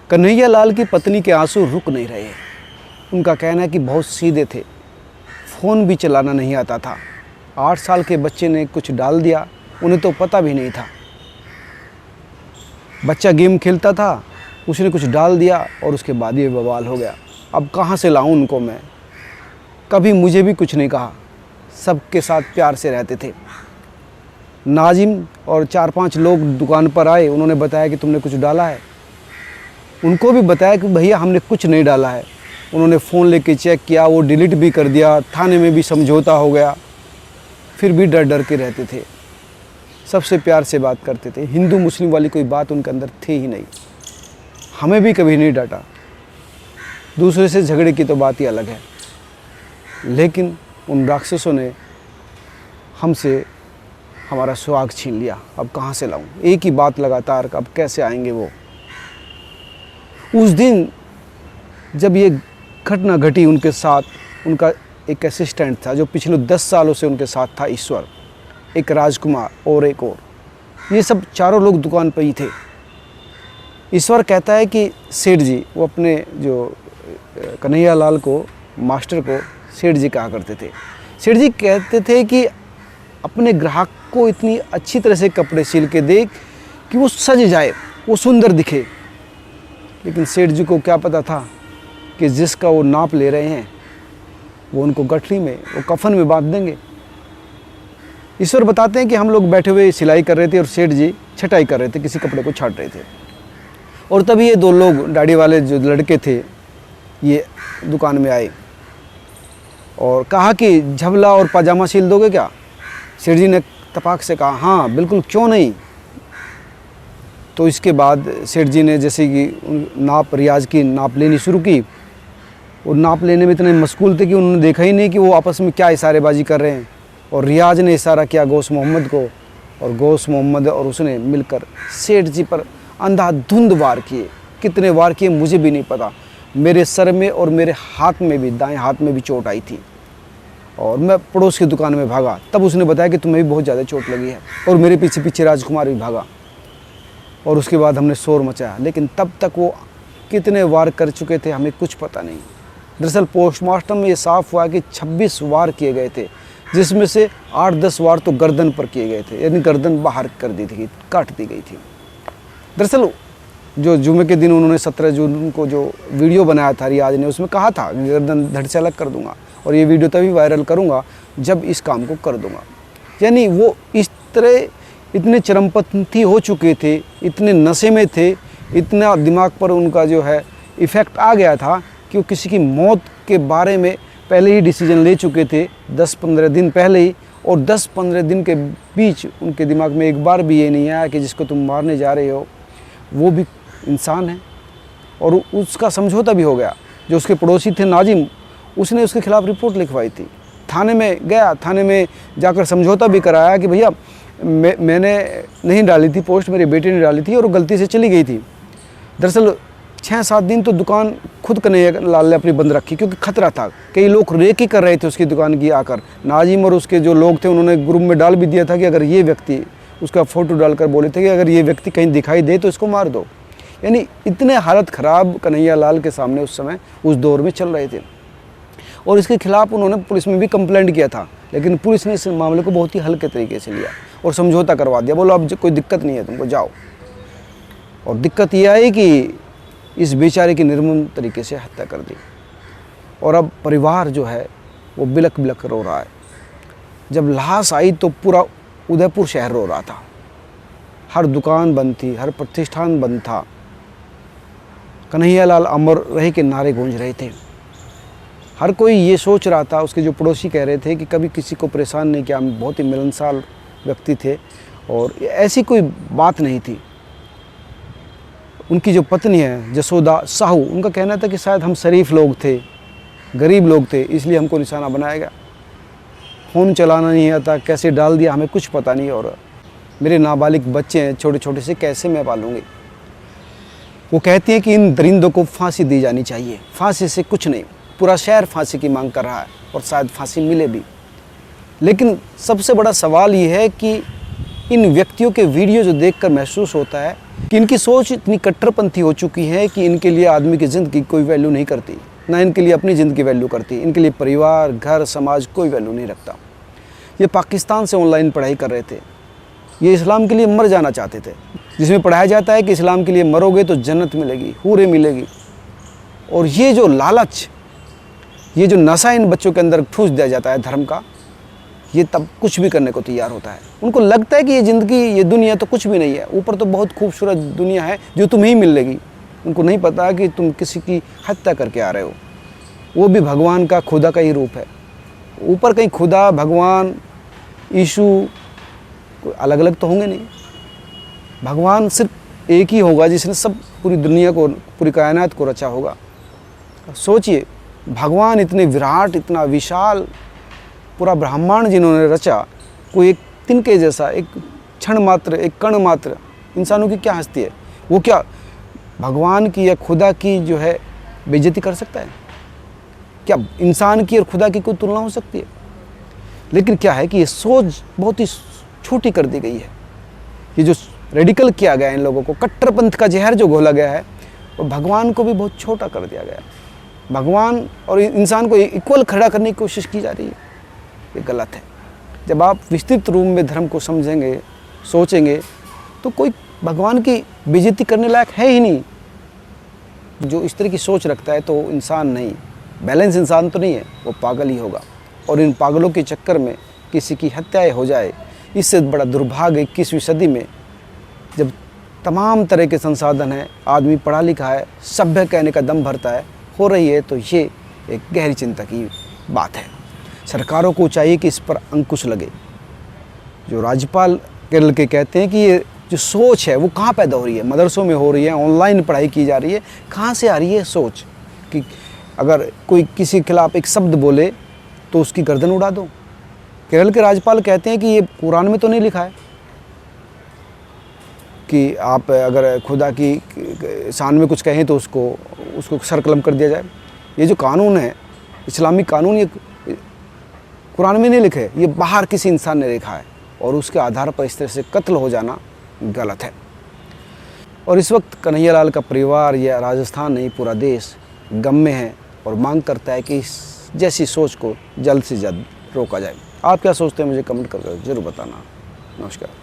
कन्हैया लाल की पत्नी के आंसू रुक नहीं रहे। उनका कहना है कि बहुत सीधे थे, फ़ोन भी चलाना नहीं आता था। 8 साल के बच्चे ने कुछ डाल दिया, उन्हें तो पता भी नहीं था। बच्चा गेम खेलता था, उसने कुछ डाल दिया और उसके बाद ये बवाल हो गया। अब कहाँ से लाऊं उनको मैं? कभी मुझे भी कुछ नहीं कहा, सबके साथ प्यार से रहते थे। नाजिम और 4-5 लोग दुकान पर आए, उन्होंने बताया कि तुमने कुछ डाला है। उनको भी बताया कि भैया हमने कुछ नहीं डाला है। उन्होंने फ़ोन लेके चेक किया, वो डिलीट भी कर दिया, थाने में भी समझौता हो गया। फिर भी डर डर के रहते थे, सबसे प्यार से बात करते थे। हिंदू मुस्लिम वाली कोई बात उनके अंदर थी ही नहीं। हमें भी कभी नहीं डांटा। दूसरे से झगड़े की तो बात ही अलग है, लेकिन उन राक्षसों ने हमसे हमारा सुहाग छीन लिया। अब कहाँ से लाऊं? एक ही बात लगातार, अब कैसे आएंगे वो? उस दिन जब ये घटना घटी उनके साथ, उनका एक असिस्टेंट था जो पिछले 10 सालों से उनके साथ था, ईश्वर, एक राजकुमार और एक और। ये सब चारों लोग दुकान पर ही थे। ईश्वर कहता है कि सेठ जी, वो अपने जो कन्हैया लाल को, मास्टर को सेठ जी कहा करते थे। सेठ जी कहते थे कि अपने ग्राहक को इतनी अच्छी तरह से कपड़े सिल के दे कि वो सज जाए, वो सुंदर दिखे। लेकिन सेठ जी को क्या पता था कि जिसका वो नाप ले रहे हैं वो उनको गठरी में, वो कफन में बांध देंगे। ईश्वर बताते हैं कि हम लोग बैठे हुए सिलाई कर रहे थे और सेठ जी छटाई कर रहे थे, किसी कपड़े को छाट रहे थे। और तभी ये 2 लोग दाढ़ी वाले जो लड़के थे ये दुकान में आए और कहा कि झबला और पाजामा सिल दोगे क्या? सेठ जी ने तपाक से कहा हाँ बिल्कुल, क्यों नहीं। तो इसके बाद सेठ जी ने जैसे कि नाप, रियाज की नाप लेनी शुरू की। और नाप लेने में इतने मशगूल थे कि उन्होंने देखा ही नहीं कि वो आपस में क्या इशारेबाजी कर रहे हैं। और रियाज ने इशारा किया गौस मोहम्मद को, और गौस मोहम्मद और उसने मिलकर सेठ जी पर अंधाधुंध वार किए। कितने वार किए मुझे भी नहीं पता। मेरे सर में और मेरे हाथ में भी, दाएं हाथ में भी चोट आई थी। और मैं पड़ोस की दुकान में भागा, तब उसने बताया कि तुम्हें भी बहुत ज़्यादा चोट लगी है। और मेरे पीछे पीछे राजकुमार भी भागा और उसके बाद हमने शोर मचाया। लेकिन तब तक वो कितने वार कर चुके थे हमें कुछ पता नहीं। दरअसल पोस्टमार्टम में ये साफ हुआ कि 26 वार किए गए थे, जिसमें से 8-10 वार तो गर्दन पर किए गए थे, यानी गर्दन बाहर कर दी थी, काट दी गई थी। दरअसल जो जुमे के दिन उन्होंने 17 जून को जो वीडियो बनाया था रियाज ने, उसमें कहा था गर्दन धड़ से अलग कर दूंगा और ये वीडियो तभी वायरल करूंगा जब इस काम को कर दूंगा। यानी वो इस तरह इतने चरमपंथी हो चुके थे, इतने नशे में थे, इतना दिमाग पर उनका जो है इफ़ेक्ट आ गया था कि वो किसी की मौत के बारे में पहले ही डिसीजन ले चुके थे 10-15 दिन पहले ही। और 10-15 दिन के बीच उनके दिमाग में एक बार भी ये नहीं आया कि जिसको तुम मारने जा रहे हो वो भी इंसान है। और उसका समझौता भी हो गया। जो उसके पड़ोसी थे नाजिम, उसने उसके खिलाफ़ रिपोर्ट लिखवाई थी। थाने में गया, थाने में जाकर समझौता भी कराया कि भैया मैंने नहीं डाली थी पोस्ट, मेरे बेटे ने डाली थी और वो गलती से चली गई थी। दरअसल 6-7 दिन तो दुकान खुद कन्हैया लाल ने अपनी बंद रखी, क्योंकि खतरा था। कई लोग रेकी कर रहे थे उसकी दुकान की आकर। नाजिम और उसके जो लोग थे उन्होंने ग्रुप में डाल भी दिया था कि अगर ये व्यक्ति, उसका फ़ोटो डालकर बोले थे कि अगर ये व्यक्ति कहीं दिखाई दे तो इसको मार दो। यानी इतने हालत ख़राब कन्हैया लाल के सामने उस समय, उस दौर में चल रहे थे। और इसके खिलाफ़ उन्होंने पुलिस में भी कंप्लेंट किया था, लेकिन पुलिस ने इस मामले को बहुत ही हल्के तरीके से लिया और समझौता करवा दिया। बोलो अब कोई दिक्कत नहीं है, तुमको जाओ। और दिक्कत यह आई कि इस बेचारे की निर्मम तरीके से हत्या कर दी। और अब परिवार जो है वो बिलक बिलक रो रहा है। जब लाश आई तो पूरा उदयपुर शहर रो रहा था। हर दुकान बंद थी, हर प्रतिष्ठान बंद था। कन्हैया लाल अमर रहे के नारे गूंज रहे थे। हर कोई ये सोच रहा था, उसके जो पड़ोसी कह रहे थे कि कभी किसी को परेशान नहीं किया, हम बहुत ही मिलनसार व्यक्ति थे और ऐसी कोई बात नहीं थी। उनकी जो पत्नी है जसोदा साहू, उनका कहना था कि शायद हम शरीफ लोग थे, गरीब लोग थे, इसलिए हमको निशाना बनाया गया। फ़ोन चलाना नहीं आता, कैसे डाल दिया हमें कुछ पता नहीं। और मेरे नाबालिग बच्चे हैं छोटे छोटे से, कैसे मैं पालूंगी। वो कहती है कि इन दरिंदों को फांसी दी जानी चाहिए। फांसी से कुछ नहीं, पूरा शहर फांसी की मांग कर रहा है और शायद फांसी मिले भी। लेकिन सबसे बड़ा सवाल ये है कि इन व्यक्तियों के वीडियो जो देखकर महसूस होता है कि इनकी सोच इतनी कट्टरपंथी हो चुकी है कि इनके लिए आदमी की ज़िंदगी कोई वैल्यू नहीं करती, ना इनके लिए अपनी ज़िंदगी वैल्यू करती, इनके लिए परिवार, घर, समाज कोई वैल्यू नहीं रखता। ये पाकिस्तान से ऑनलाइन पढ़ाई कर रहे थे, ये इस्लाम के लिए मर जाना चाहते थे, जिसमें पढ़ाया जाता है कि इस्लाम के लिए मरोगे तो जन्नत मिलेगी, हूरें मिलेगी। और ये जो लालच, ये जो नशा इन बच्चों के अंदर ठूस दिया जाता है धर्म का, ये तब कुछ भी करने को तैयार होता है। उनको लगता है कि ये ज़िंदगी, ये दुनिया तो कुछ भी नहीं है, ऊपर तो बहुत खूबसूरत दुनिया है जो तुम्हें ही मिलेगी। उनको नहीं पता कि तुम किसी की हत्या करके आ रहे हो, वो भी भगवान का, खुदा का ही रूप है। ऊपर कहीं खुदा, भगवान, यीशु कोई अलग अलग तो होंगे नहीं। भगवान सिर्फ एक ही होगा जिसने सब पूरी दुनिया को, पूरी कायनात को रचा होगा। सोचिए, भगवान इतने विराट, इतना विशाल, पूरा ब्रह्मांड जिन्होंने रचा, कोई एक तिनके जैसा, एक क्षण मात्र, एक कण मात्र इंसानों की क्या हस्ती है? वो क्या भगवान की या खुदा की जो है बेइज्जती कर सकता है? क्या इंसान की और खुदा की कोई तुलना हो सकती है? लेकिन क्या है कि ये सोच बहुत ही छोटी कर दी गई है। ये जो रेडिकल किया गया है, इन लोगों को कट्टरपंथ का जहर जो घोला गया है, वो भगवान को भी बहुत छोटा कर दिया गया है। भगवान और इंसान को इक्वल खड़ा करने की कोशिश की जा रही है, ये गलत है। जब आप विस्तृत रूप में धर्म को समझेंगे, सोचेंगे, तो कोई भगवान की बेइज्जती करने लायक है ही नहीं। जो इस तरह की सोच रखता है तो इंसान नहीं, बैलेंस इंसान तो नहीं है, वो पागल ही होगा। और इन पागलों के चक्कर में किसी की हत्याएं हो जाए, इससे बड़ा दुर्भाग्य 21वीं सदी में, जब तमाम तरह के संसाधन हैं, आदमी पढ़ा लिखा है, सभ्य कहने का दम भरता है, हो रही है, तो ये एक गहरी चिंता की बात है। सरकारों को चाहिए कि इस पर अंकुश लगे। जो राज्यपाल केरल के कहते हैं कि ये जो सोच है वो कहाँ पैदा हो रही है? मदरसों में हो रही है, ऑनलाइन पढ़ाई की जा रही है। कहाँ से आ रही है सोच कि अगर कोई किसी के खिलाफ एक शब्द बोले तो उसकी गर्दन उड़ा दो? केरल के राज्यपाल कहते हैं कि ये कुरान में तो नहीं लिखा है कि आप अगर खुदा की शान में कुछ कहें तो उसको सर कलम कर दिया जाए। ये जो कानून है, इस्लामिक कानून, ये कुरान में नहीं लिखे, ये बाहर किसी इंसान ने लिखा है, और उसके आधार पर इस तरह से कत्ल हो जाना गलत है। और इस वक्त कन्हैयालाल का परिवार या राजस्थान नहीं, पूरा देश गम में है और मांग करता है कि इस जैसी सोच को जल्द से जल्द रोका जाए। आप क्या सोचते हैं मुझे कमेंट करके ज़रूर बताना। नमस्कार।